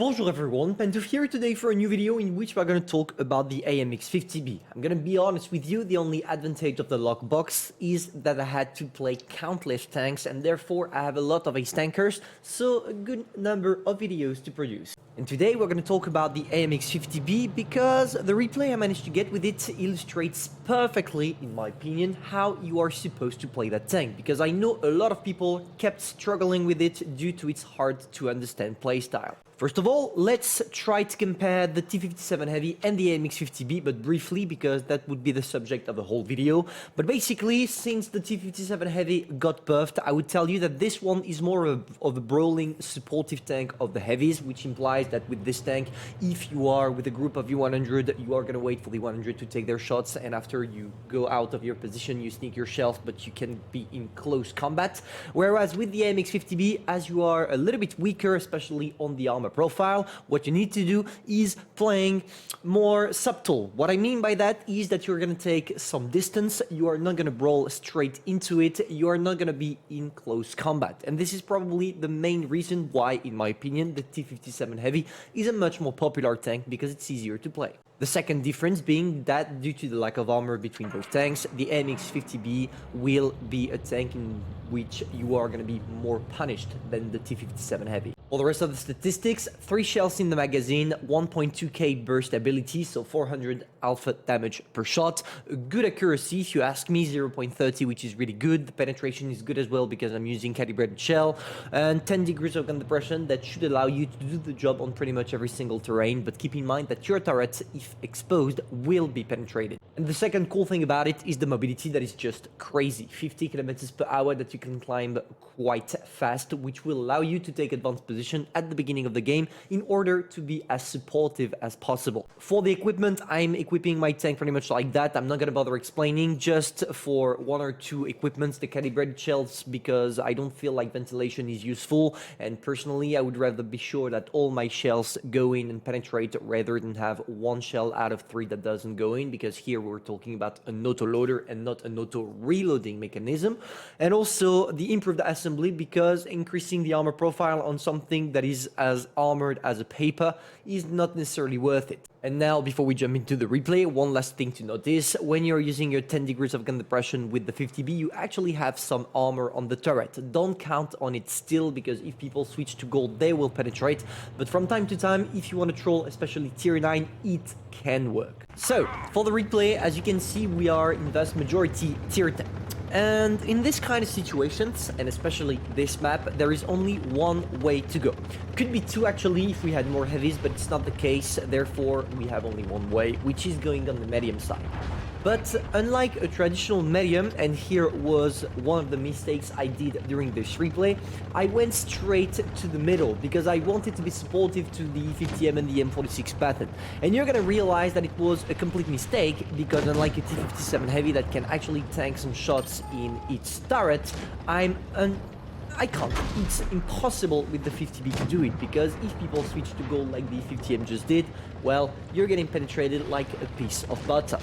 Bonjour everyone, Pantoufleee here today for a new video in which we're going to talk about the AMX50B. I'm going to be honest with you, the only advantage of the lockbox is that I had to play countless tanks and therefore I have a lot of ace tankers, so a good number of videos to produce. And today we're going to talk about the AMX50B because the replay I managed to get with it illustrates perfectly, in my opinion, how you are supposed to play that tank. Because I know a lot of people kept struggling with it due to its hard to understand playstyle. First of all, let's try to compare the T57 Heavy and the AMX50B, but briefly because that would be the subject of the whole video. But basically, since the T57 Heavy got buffed, I would tell you that this one is more of a brawling, supportive tank of the heavies, which implies that with this tank, if you are with a group of U100, you are going to wait for the 100 to take their shots, and after you go out of your position, you sneak your shells, but you can be in close combat. Whereas with the AMX50B, as you are a little bit weaker, especially on the armor profile, what you need to do is playing more subtle. What I mean by that is that you're going to take some distance, you are not going to brawl straight into it, you are not going to be in close combat. And this is probably the main reason why, in my opinion, the T57 Heavy is a much more popular tank because it's easier to play. The second difference being that due to the lack of armor between both tanks, the AMX50B will be a tank in which you are going to be more punished than the T57 Heavy. For the rest of the statistics, 3 shells in the magazine, 1.2k burst ability, so 400 alpha damage per shot, a good accuracy if you ask me, 0.30, which is really good. The penetration is good as well because I'm using calibrated shell, and 10 degrees of gun depression that should allow you to do the job on pretty much every single terrain, but keep in mind that your turret, if exposed, will be penetrated. And the second cool thing about it is the mobility that is just crazy, 50 kilometers per hour that you can climb quite fast, which will allow you to take advanced position at the beginning of the game in order to be as supportive as possible. For the equipment, I'm equipping my tank pretty much like that. I'm not going to bother explaining, just for 1 or 2 equipments, the calibrated shells, because I don't feel like ventilation is useful, and personally I would rather be sure that all my shells go in and penetrate rather than have 1 shell out of 3 that doesn't go in, because here we're talking about an auto-loader and not an auto-reloading mechanism. And also the improved assembly, because increasing the armor profile on something that is as armored as a paper is not necessarily worth it. And now, before we jump into the replay, one last thing to notice: when you're using your 10 degrees of gun depression with the 50B, you actually have some armor on the turret. Don't count on it still, because if people switch to gold, they will penetrate. But from time to time, if you want to troll, especially tier 9, it can work. So, for the replay, as you can see, we are in vast majority tier 10. And in this kind of situations, and especially this map, there is only one way to go. Could be 2 actually if we had more heavies, but it's not the case, therefore we have only one way, which is going on the medium side. But unlike a traditional medium, and here was one of the mistakes I did during this replay, I went straight to the middle because I wanted to be supportive to the E50M and the M46 pattern. And you're gonna realize that it was a complete mistake, because unlike a T57 Heavy that can actually tank some shots in its turret, I can't. It's impossible with the 50B to do it, because if people switch to gold like the 50M just did, well, you're getting penetrated like a piece of butter.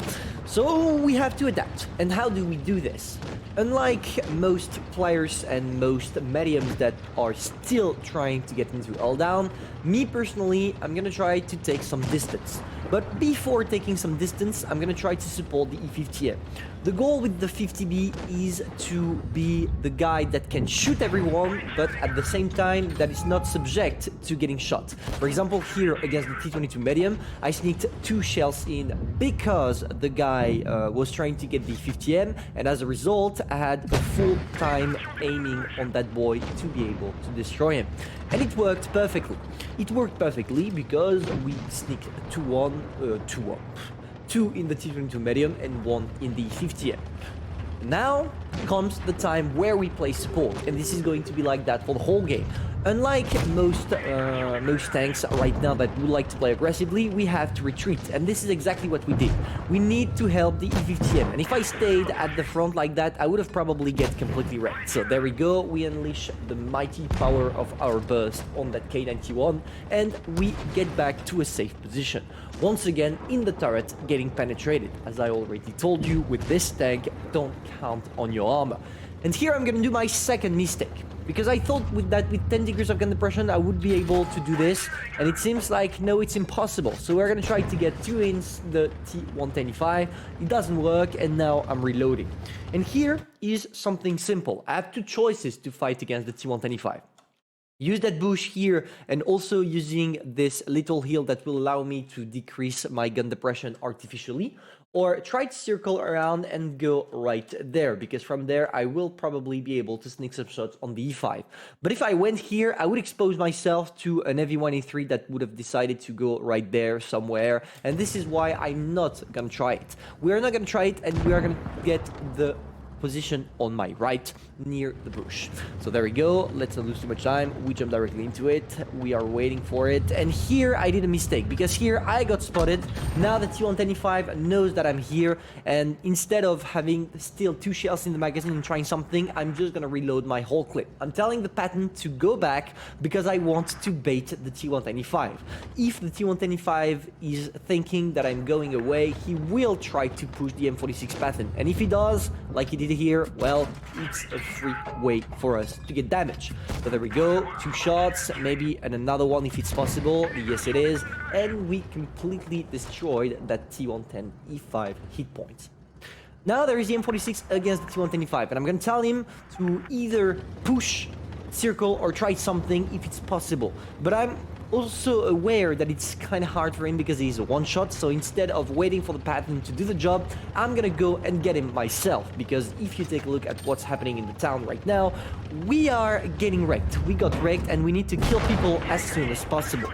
So we have to adapt. And how do we do this? Unlike most players and most mediums that are still trying to get into all down, me personally, I'm gonna try to take some distance. But before taking some distance, I'm gonna try to support the E50M. The goal with the 50B is to be the guy that can shoot everyone, but at the same time that is not subject to getting shot. For example, here against the T22 medium, I sneaked 2 shells in because the guy was trying to get the 50M, and as a result, I had a full time aiming on that boy to be able to destroy him. And it worked perfectly. It worked perfectly because we sneaked 2 in the T22 medium and 1 in the 50M. Now comes the time where we play support, and this is going to be like that for the whole game. Unlike most tanks right now that would like to play aggressively, we have to retreat, and this is exactly what we did. We need to help the E50M, and if I stayed at the front like that, I would have probably get completely wrecked. So there we go, we unleash the mighty power of our burst on that K91, and we get back to a safe position. Once again, in the turret, getting penetrated. As I already told you, with this tank, don't count on your armor. And here I'm gonna do my second mistake. because I thought with 10 degrees of gun depression I would be able to do this, and it seems like no, it's impossible. So we're gonna try to get 2 ins the T125. It doesn't work, and now I'm reloading. And here is something simple. I have 2 choices to fight against the T125. Use that bush here, and also using this little hill that will allow me to decrease my gun depression artificially, or try to circle around and go right there, because from there I will probably be able to sneak some shots on the E5. But if I went here, I would expose myself to an heavy 183 that would have decided to go right there somewhere, and this is why I'm not gonna try it. We are not gonna try it, and we are gonna get the position on my right near the bush. So there we go. Let's not lose too much time. We jump directly into it. We are waiting for it, and here I did a mistake, because here I got spotted. Now the T125 knows that I'm here, and instead of having still 2 shells in the magazine and trying something, I'm just gonna reload my whole clip. I'm telling the pattern to go back because I want to bait the T125. If the T125 is thinking that I'm going away, he will try to push the M46 pattern, and if he does, like he did here, well, it's a free way for us to get damage. So there we go, 2 shots, maybe and another one if it's possible. Yes, it is, and we completely destroyed that T110 E5 hit point. Now there is the M46 against the T125, and I'm gonna tell him to either push, circle, or try something if it's possible. But I'm also aware that it's kind of hard for him because he's a one-shot, so instead of waiting for the pattern to do the job, I'm gonna go and get him myself, because if you take a look at what's happening in the town right now, we are getting wrecked. We got wrecked, and we need to kill people as soon as possible.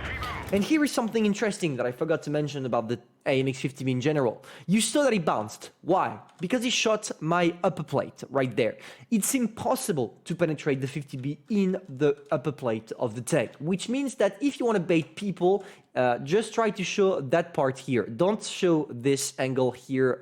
And here is something interesting that I forgot to mention about the AMX-50B in general. You saw that he bounced. Why? Because he shot my upper plate right there. It's impossible to penetrate the 50B in the upper plate of the tank, which means that if you want to bait people, just try to show that part here. Don't show this angle here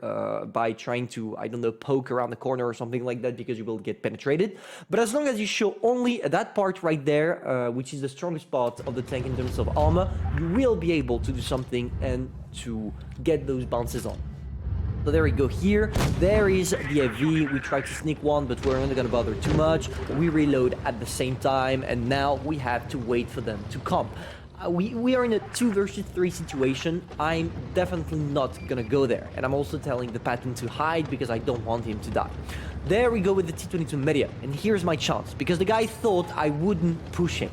by trying to, I don't know, poke around the corner or something like that, because you will get penetrated. But as long as you show only that part right there, which is the strongest part of the tank in terms of armor, you will be able to do something and to get those bounces on. So there we go here. There is the AV. We try to sneak one, but we're not gonna bother too much. We reload at the same time, and now we have to wait for them to come. We are in a 2 versus 3 situation. I'm definitely not gonna go there, and I'm also telling the pattern to hide because I don't want him to die. There we go with the T22 media, and here's my chance, because the guy thought I wouldn't push him,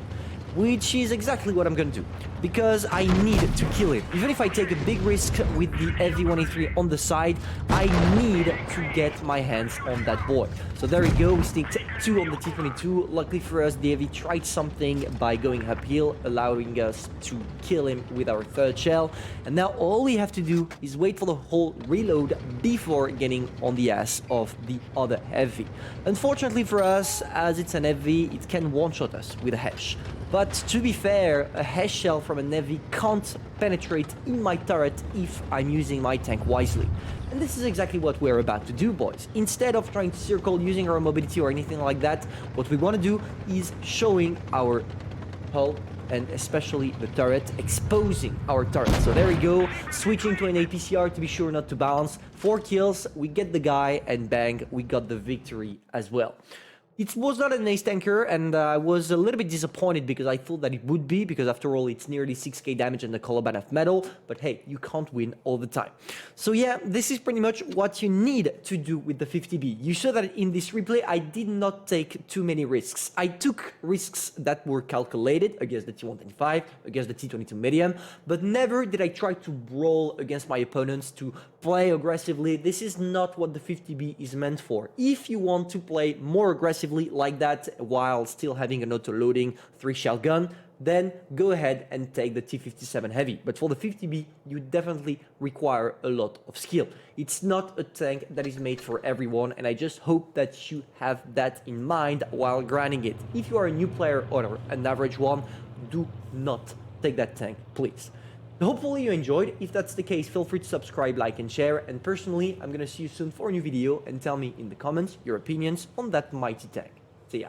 which is exactly what I'm gonna do, because I need to kill him. Even if I take a big risk with the heavy 183 on the side, I need to get my hands on that boy. So there we go, we sneaked 2 on the T22. Luckily for us, the heavy tried something by going uphill, allowing us to kill him with our 3rd shell. And now all we have to do is wait for the whole reload before getting on the ass of the other heavy. Unfortunately for us, as it's an heavy, it can one-shot us with a hesh. But to be fair, a hesh shell from a heavy can't penetrate in my turret if I'm using my tank wisely. And this is exactly what we're about to do, boys. Instead of trying to circle using our mobility or anything like that, what we want to do is showing our hull, and especially the turret, exposing our turret. So there we go, switching to an APCR to be sure not to bounce. 4 kills, we get the guy, and bang, we got the victory as well. It was not an ace tanker, and I was a little bit disappointed because I thought that it would be, because after all, it's nearly 6k damage and the Coloban of metal, but hey, you can't win all the time. So yeah, this is pretty much what you need to do with the 50B. You saw that in this replay, I did not take too many risks. I took risks that were calculated against the T125, against the T22 medium, but never did I try to brawl against my opponents, to play aggressively. This is not what the 50B is meant for. If you want to play more aggressively like that while still having an auto-loading 3-shell gun, then go ahead and take the T57 Heavy. But for the 50B, you definitely require a lot of skill. It's not a tank that is made for everyone, and I just hope that you have that in mind while grinding it. If you are a new player or an average one, do not take that tank, please. Hopefully you enjoyed. If that's the case, feel free to subscribe, like, and share. And personally, I'm gonna see you soon for a new video, and tell me in the comments your opinions on that mighty tank. See ya.